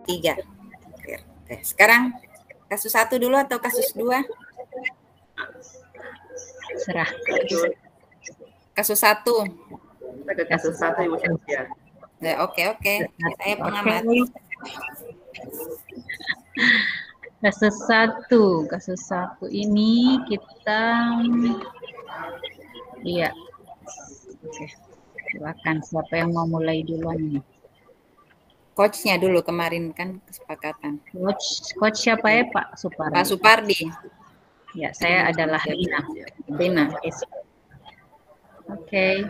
3. Oke, sekarang kasus 1 dulu atau kasus 2? Serah. Kasus 1. Kita ke kasus 1 Ibu Sylvia. Oke. Saya pengamat. Kasus satu ini kita, iya. Oke. Silakan, siapa yang mau mulai duluan ini? Coachnya dulu kemarin kan kesepakatan. Coach siapa ya, Pak Supardi? Pak Supardi. Ya, saya adalah Rina. Oke.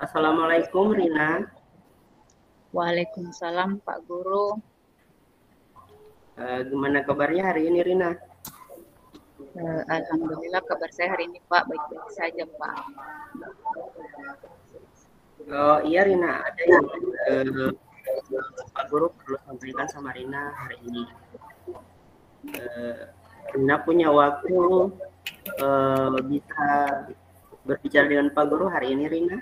Assalamualaikum Rina. Waalaikumsalam Pak Guru. Gimana kabarnya hari ini Rina? Alhamdulillah kabar saya hari ini Pak baik-baik saja Pak. Oh iya Rina, ada yang Pak Guru perlu sampaikan sama Rina hari ini. Rina punya waktu bisa berbicara dengan Pak Guru hari ini Rina?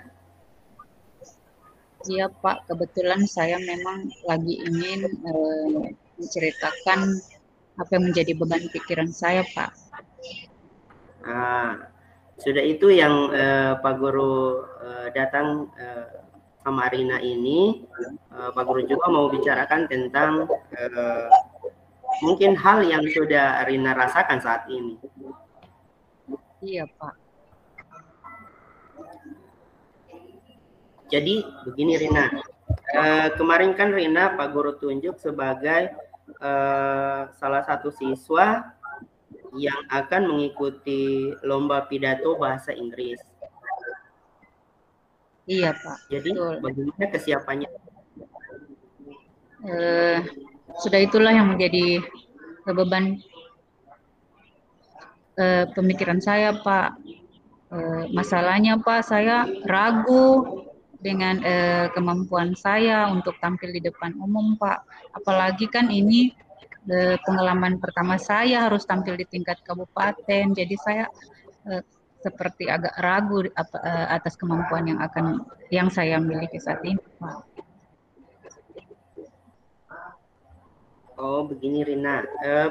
Iya Pak, kebetulan saya memang lagi ingin menceritakan apa yang menjadi beban pikiran saya Pak. Sudah itu yang Pak Guru datang sama Rina ini. Pak Guru juga mau bicarakan tentang mungkin hal yang sudah Rina rasakan saat ini. Iya Pak. Jadi begini Rina, kemarin kan Rina Pak Guru tunjuk sebagai salah satu siswa yang akan mengikuti lomba pidato bahasa Inggris. Iya Pak. Jadi betul. Bagaimana kesiapannya? Sudah itulah yang menjadi beban pemikiran saya Pak. Masalahnya Pak, saya ragu dengan kemampuan saya untuk tampil di depan umum Pak. Apalagi kan ini pengalaman pertama saya harus tampil di tingkat kabupaten, jadi saya seperti agak ragu atas kemampuan yang saya miliki saat ini Pak. Oh begini Rina,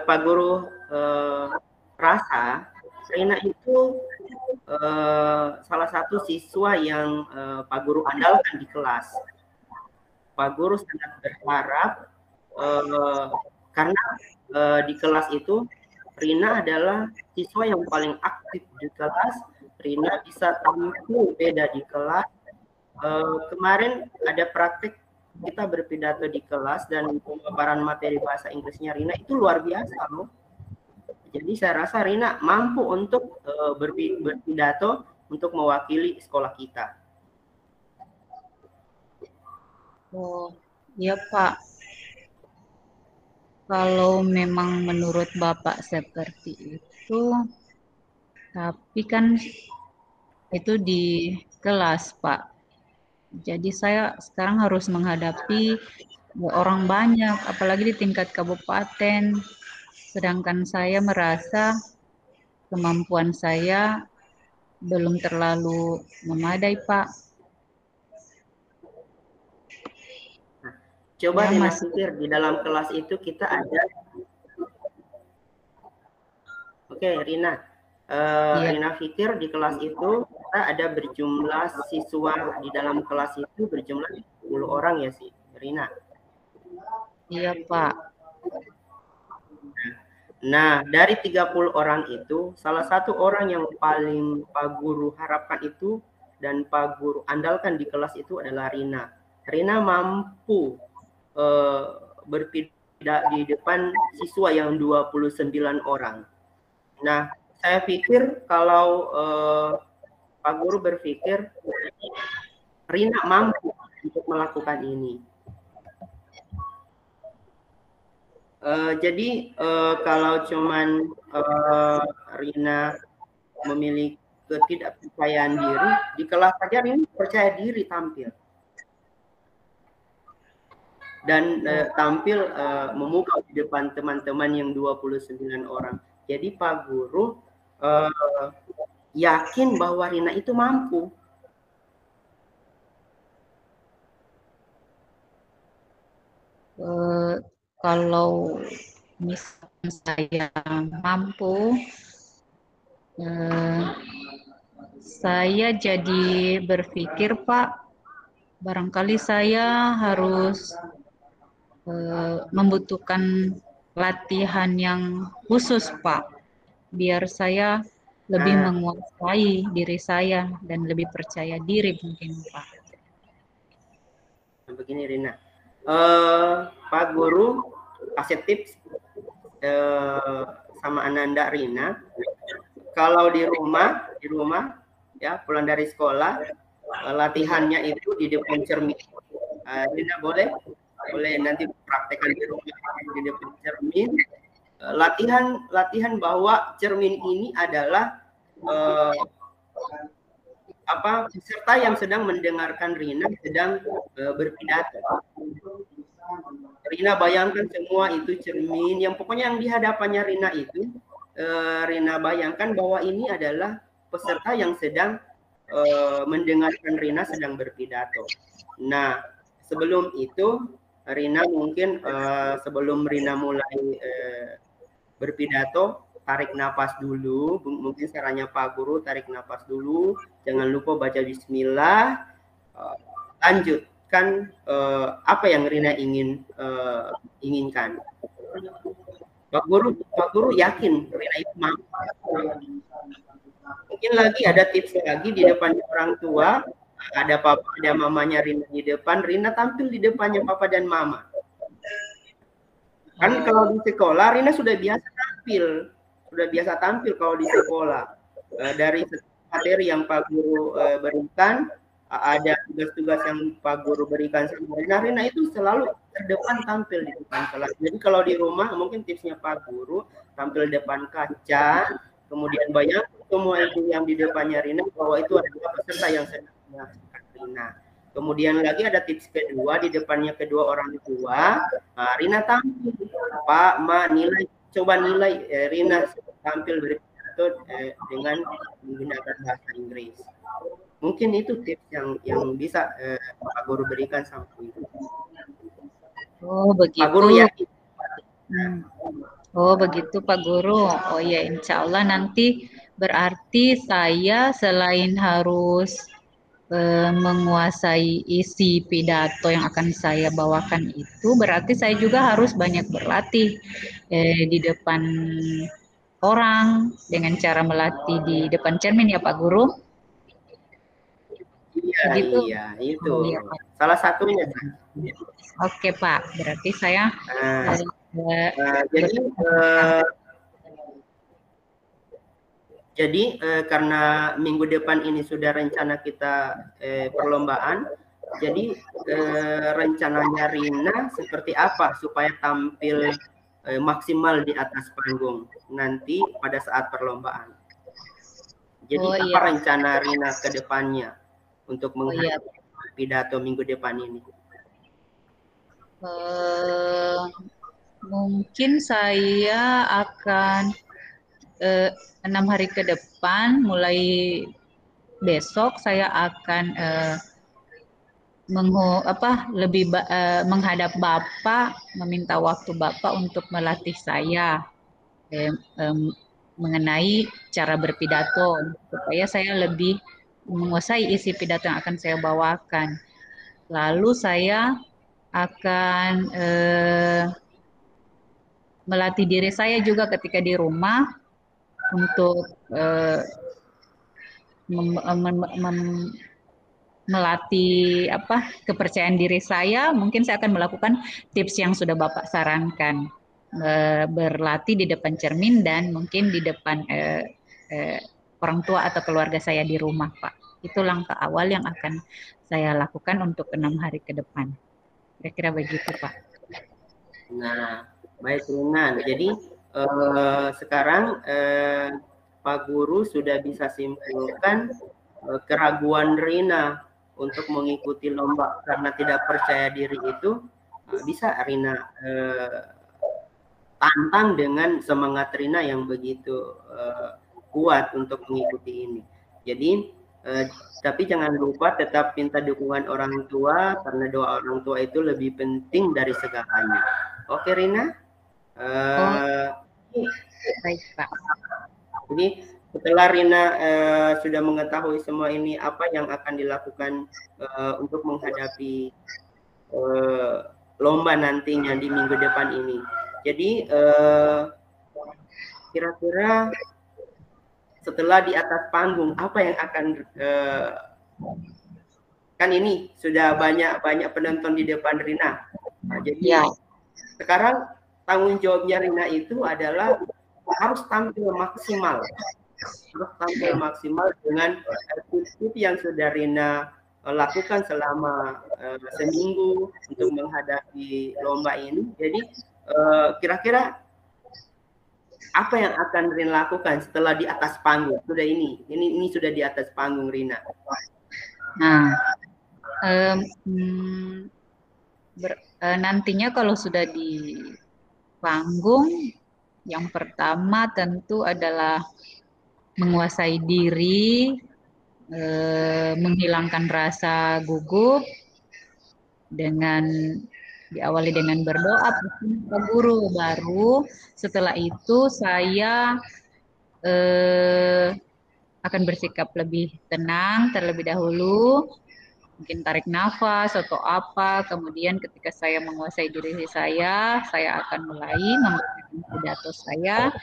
Pak Guru rasa Rina itu salah satu siswa yang Pak Guru andalkan di kelas. Pak Guru sangat berharap karena di kelas itu Rina adalah siswa yang paling aktif di kelas. Rina bisa tampil beda di kelas. Kemarin ada praktik kita berpidato di kelas dan pemaparan materi bahasa Inggrisnya Rina itu luar biasa loh. Jadi saya rasa Rina mampu untuk berpidato untuk mewakili sekolah kita. Oh, iya Pak. Kalau memang menurut Bapak seperti itu, tapi kan itu di kelas Pak. Jadi saya sekarang harus menghadapi orang banyak, apalagi di tingkat kabupaten. Sedangkan saya merasa kemampuan saya belum terlalu memadai, Pak. Nah, coba Rina pikir di dalam kelas itu kita ada. Oke, Rina. Rina pikir di kelas itu kita ada berjumlah siswa di dalam kelas itu berjumlah 10 orang ya sih, Rina? Iya, Pak. Nah, dari 30 orang itu, salah satu orang yang paling Pak Guru harapkan itu dan Pak Guru andalkan di kelas itu adalah Rina. Rina mampu berpidato di depan siswa yang 29 orang. Nah, saya pikir kalau Pak Guru berpikir Rina mampu untuk melakukan ini. Jadi kalau cuman Rina memiliki ketidakpercayaan diri di kelas saja, Rina percaya diri tampil dan tampil memukau di depan teman-teman yang 29 orang. Jadi Pak Guru yakin bahwa Rina itu mampu. eh, kalau misalkan saya mampu, eh, saya jadi berpikir, Pak, barangkali saya harus membutuhkan latihan yang khusus, Pak, biar saya lebih Nah, menguasai diri saya dan lebih percaya diri mungkin, Pak. begini Rina. Pak Guru kasih tips sama Ananda Rina. Kalau di rumah ya pulang dari sekolah, latihannya itu di depan cermin. Rina boleh nanti praktekkan di rumah di depan cermin. Latihan bahwa cermin ini adalah peserta yang sedang mendengarkan Rina sedang berpidato. Rina bayangkan semua itu cermin, yang pokoknya yang di hadapannya Rina itu, Rina bayangkan bahwa ini adalah peserta yang sedang mendengarkan Rina sedang berpidato. Nah, sebelum itu Rina mungkin sebelum Rina mulai berpidato, tarik nafas dulu. Mungkin sarannya Pak Guru, tarik nafas dulu. Jangan lupa baca bismillah. Lanjutkan apa yang Rina inginkan. Pak Guru yakin Rina itu mampu. Mungkin lagi ada tips lagi di depan orang tua. Ada papa, ada mamanya Rina di depan. Rina tampil di depannya papa dan mama. Kan kalau di sekolah Rina sudah biasa tampil kalau di sekolah. Dari materi yang Pak Guru berikan, ada tugas-tugas yang Pak Guru berikan sama Rina itu selalu terdepan tampil di depan kelas. Jadi kalau di rumah mungkin tipsnya Pak Guru, tampil depan kaca, kemudian bayang semua itu yang di depannya Rina bahwa itu adalah peserta yang sedang menyaksikan Rina. Kemudian lagi ada tips kedua, di depannya kedua orang tua, Rina tampil, Pak, Ma, coba nilai Rina tampil berpidato dengan menggunakan bahasa Inggris. Mungkin itu tips yang bisa Pak Guru berikan sama Ibu. Oh, begitu. Pak Guru yakin. Oh, begitu Pak Guru. Oh ya, insya Allah nanti berarti saya selain harus menguasai isi pidato yang akan saya bawakan itu, berarti saya juga harus banyak berlatih di depan orang dengan cara melatih di depan cermin ya Pak Guru. Iya, Begitu. iya, itu. Oh, iya, Pak. Salah satunya. Oke Pak, berarti saya jadi karena minggu depan ini sudah rencana kita perlombaan, jadi rencananya Rina seperti apa supaya tampil maksimal di atas panggung nanti pada saat perlombaan. Jadi apa rencana Rina ke depannya untuk menghadapi pidato minggu depan ini? Mungkin saya akan 6 hari ke depan, mulai besok saya akan menghadap Bapak, meminta waktu Bapak untuk melatih saya mengenai cara berpidato supaya saya lebih menguasai isi pidato yang akan saya bawakan. Lalu saya akan melatih diri saya juga ketika di rumah untuk melatih kepercayaan diri saya. Mungkin saya akan melakukan tips yang sudah Bapak sarankan, berlatih di depan cermin dan mungkin di depan orang tua atau keluarga saya di rumah, Pak. Itu langkah awal yang akan saya lakukan untuk 6 hari ke depan. Kira-kira begitu, Pak. Nah, baik Rina. Jadi sekarang Pak Guru sudah bisa simpulkan keraguan Rina untuk mengikuti lomba karena tidak percaya diri itu bisa Rina tantang dengan semangat Rina yang begitu kuat untuk mengikuti ini. Jadi Tapi jangan lupa tetap minta dukungan orang tua, karena doa orang tua itu lebih penting dari segalanya. Oke Rina? Baik Pak. Jadi setelah Rina sudah mengetahui semua ini, apa yang akan dilakukan untuk menghadapi lomba nantinya di minggu depan ini. Jadi kira-kira setelah di atas panggung, apa yang akan kan ini sudah banyak penonton di depan Rina. Nah, jadi sekarang tanggung jawabnya Rina itu adalah harus tampil maksimal, dengan tips yang sudah Rina lakukan selama seminggu untuk menghadapi lomba ini. Jadi kira-kira apa yang akan Rina lakukan setelah di atas panggung? Sudah ini sudah di atas panggung Rina. Nah, nantinya kalau sudah di panggung, yang pertama tentu adalah menguasai diri, menghilangkan rasa gugup dengan diawali dengan berdoa Pak Guru. Baru setelah itu saya akan bersikap lebih tenang terlebih dahulu, mungkin tarik nafas atau apa. Kemudian ketika saya menguasai diri saya akan mulai memberikan pidato saya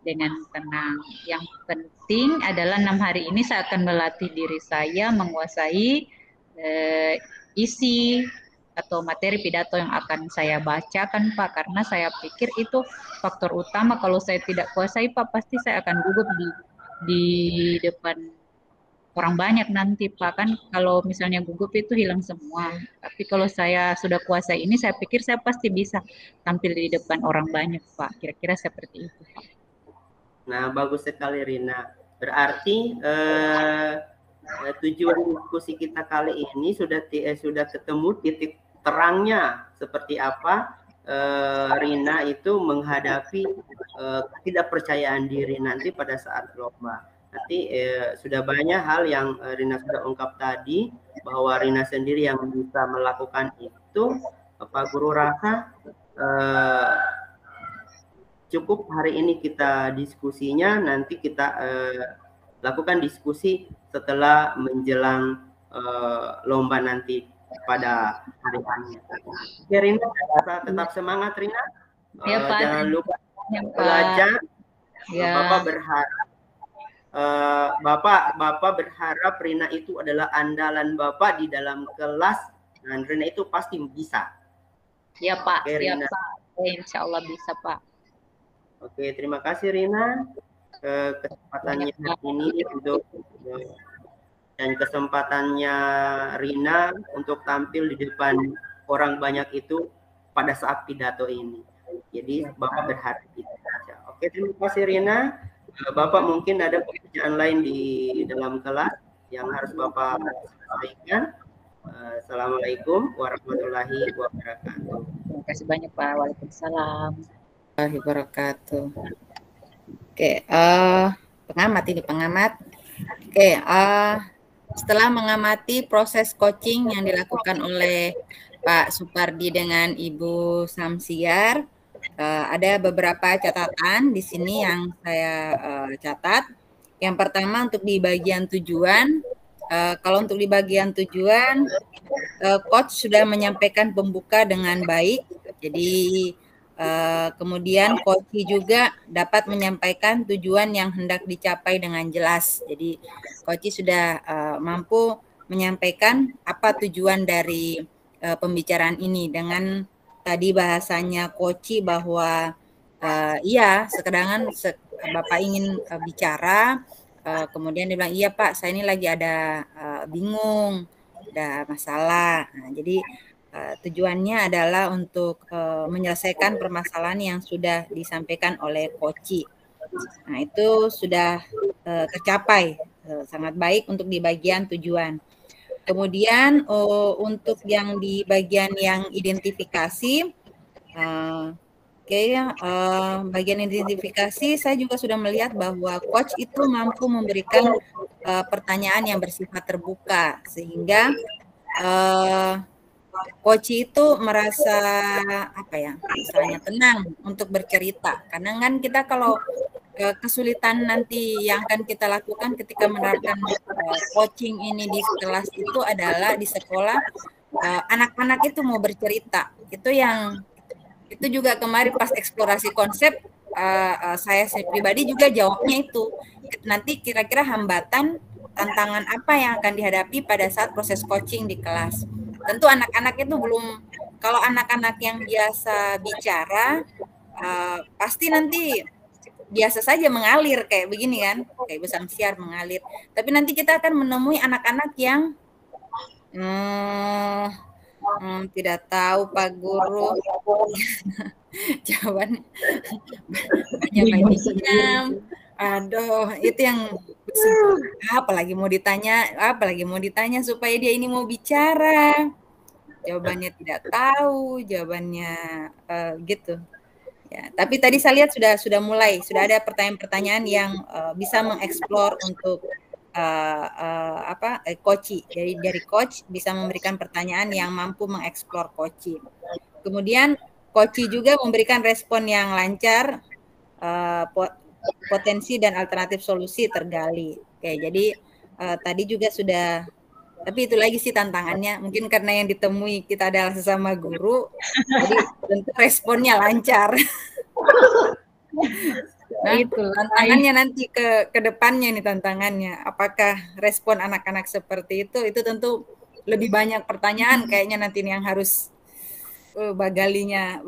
dengan tenang. Yang penting adalah 6 hari ini saya akan melatih diri saya menguasai isi atau materi pidato yang akan saya bacakan Pak, karena saya pikir itu faktor utama. Kalau saya tidak kuasai Pak, pasti saya akan gugup di depan orang banyak nanti Pak. Kan kalau misalnya gugup itu hilang semua, tapi kalau saya sudah kuasai ini, saya pikir saya pasti bisa tampil di depan orang banyak Pak. Kira-kira seperti itu Pak. Nah, bagus sekali Rina. Berarti tujuan diskusi kita kali ini sudah ketemu titik terangnya seperti apa Rina itu menghadapi ketidakpercayaan diri nanti pada saat lomba. Nanti sudah banyak hal yang Rina sudah ungkap tadi, bahwa Rina sendiri yang bisa melakukan itu. Pak Guru rasa cukup hari ini kita diskusinya, nanti kita lakukan diskusi setelah menjelang lomba nanti pada hari ini. Oke Rina, tetap semangat Rina. Ya, Pak. Jangan lupa belajar. Ya. Bapak berharap Rina itu adalah andalan Bapak di dalam kelas, dan Rina itu pasti bisa. Ya Pak, oke, ya Rina. Pak. Insya Allah bisa Pak. Oke, terima kasih Rina kesempatannya hari ini dan kesempatannya Rina untuk tampil di depan orang banyak itu pada saat pidato ini. Jadi Bapak berharap itu saja. Oke, terima kasih Rina. Bapak mungkin ada pekerjaan lain di dalam kelas yang harus Bapak sampaikan. Assalamualaikum warahmatullahi wabarakatuh. Terima kasih banyak Pak. Waalaikumsalam warahmatullahi wabarakatuh. Oke, pengamat. Oke, setelah mengamati proses coaching yang dilakukan oleh Pak Supardi dengan Ibu Samsiar, ada beberapa catatan di sini yang saya catat. Yang pertama untuk di bagian tujuan, kalau untuk di bagian tujuan, coach sudah menyampaikan pembuka dengan baik. Jadi kemudian coach juga dapat menyampaikan tujuan yang hendak dicapai dengan jelas. Jadi coach sudah mampu menyampaikan apa tujuan dari pembicaraan ini dengan tadi bahasanya coach bahwa iya sekedar Bapak ingin bicara, kemudian dia bilang iya Pak, saya ini lagi ada bingung, ada masalah. Nah, jadi tujuannya adalah untuk menyelesaikan permasalahan yang sudah disampaikan oleh coach. Nah, itu sudah tercapai sangat baik untuk di bagian tujuan. Kemudian untuk yang di bagian yang identifikasi, bagian identifikasi saya juga sudah melihat bahwa coach itu mampu memberikan pertanyaan yang bersifat terbuka, sehingga coach itu merasa apa ya, misalnya tenang untuk bercerita. Karena kan kita kalau kesulitan nanti yang akan kita lakukan ketika menerapkan coaching ini di kelas itu adalah di sekolah, anak-anak itu mau bercerita. Itu juga kemarin pas eksplorasi konsep, saya pribadi juga jawabnya itu. Nanti kira-kira hambatan, tantangan apa yang akan dihadapi pada saat proses coaching di kelas. Tentu anak-anak itu belum, kalau anak-anak yang biasa bicara, pasti nanti biasa saja mengalir kayak begini kan, kayak besar siar mengalir. Tapi nanti kita akan menemui anak-anak yang tidak tahu Pak Guru. Jawabannya banyak. Aduh, itu yang apalagi mau ditanya supaya dia ini mau bicara. Jawabannya tidak tahu, jawabannya gitu. Ya, tapi tadi saya lihat sudah mulai, sudah ada pertanyaan-pertanyaan yang bisa mengeksplor untuk coach. Jadi dari coach bisa memberikan pertanyaan yang mampu mengeksplor coach. Kemudian coach juga memberikan respon yang lancar, potensi dan alternatif solusi tergali. Oke, jadi tadi juga sudah, tapi itu lagi sih tantangannya. Mungkin karena yang ditemui kita adalah sesama guru, jadi tentu responnya lancar. Nah, itu tantangannya nanti ke depannya nih tantangannya. Apakah respon anak-anak seperti itu tentu lebih banyak pertanyaan kayaknya nanti yang harus bagalinya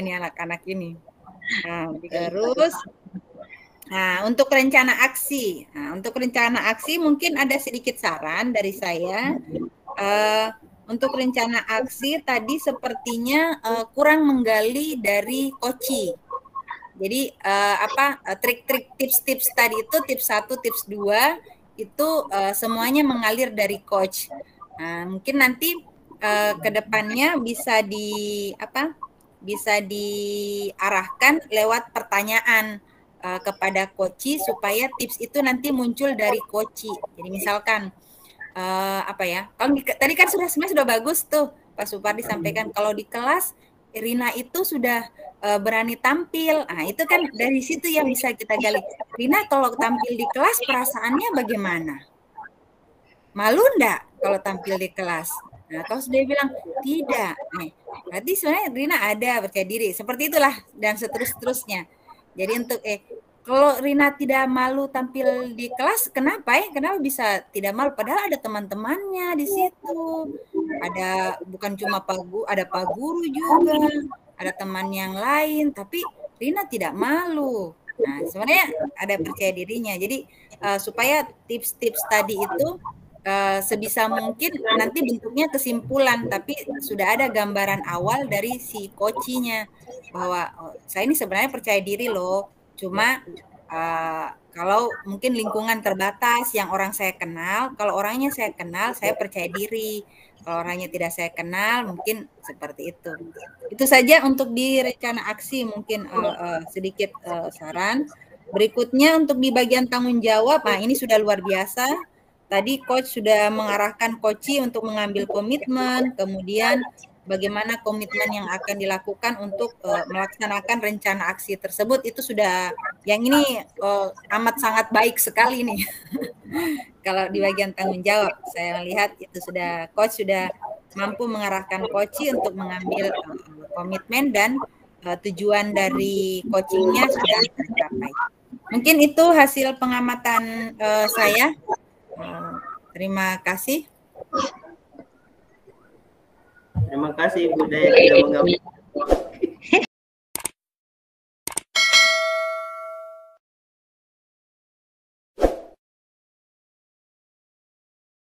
nih anak-anak ini. Nah, terus untuk rencana aksi. Untuk rencana aksi mungkin ada sedikit saran dari saya. Untuk rencana aksi tadi sepertinya kurang menggali dari coach. Jadi trik-trik tips-tips tadi itu tips 1, tips 2 itu semuanya mengalir dari coach. Mungkin nanti ke depannya bisa diarahkan lewat pertanyaan kepada coach supaya tips itu nanti muncul dari coach. Jadi misalkan kalau tadi kan sebenarnya sudah bagus tuh Pak Supardi sampaikan, kalau di kelas Rina itu sudah berani tampil. Nah, itu kan dari situ yang bisa kita gali. Rina kalau tampil di kelas perasaannya bagaimana? Malu enggak kalau tampil di kelas? Nah, kalau sudah bilang tidak, berarti sebenarnya Rina ada percaya diri. Seperti itulah dan seterusnya. Jadi untuk kalau Rina tidak malu tampil di kelas, kenapa bisa tidak malu? Padahal ada teman-temannya di situ. Ada bukan cuma ada Pak Guru juga, ada teman yang lain, tapi Rina tidak malu. Nah, sebenarnya ada percaya dirinya. Jadi supaya tips-tips tadi itu sebisa mungkin nanti bentuknya kesimpulan, tapi sudah ada gambaran awal dari si coach-nya bahwa saya ini sebenarnya percaya diri loh. Cuma kalau mungkin lingkungan terbatas yang orang saya kenal, kalau orangnya saya kenal, saya percaya diri. Kalau orangnya tidak saya kenal, mungkin seperti itu. Itu saja untuk di rencana aksi, mungkin sedikit saran. Berikutnya untuk di bagian tanggung jawab, ini sudah luar biasa. Tadi coach sudah mengarahkan coach untuk mengambil komitmen, kemudian bagaimana komitmen yang akan dilakukan untuk melaksanakan rencana aksi tersebut, itu sudah, yang ini amat sangat baik sekali nih. Kalau di bagian tanggung jawab, saya lihat itu sudah coach sudah mampu mengarahkan coach untuk mengambil komitmen dan tujuan dari coachingnya sudah tercapai. Mungkin itu hasil pengamatan saya. Terima kasih. Terima kasih Bu Daya sudah menggabung.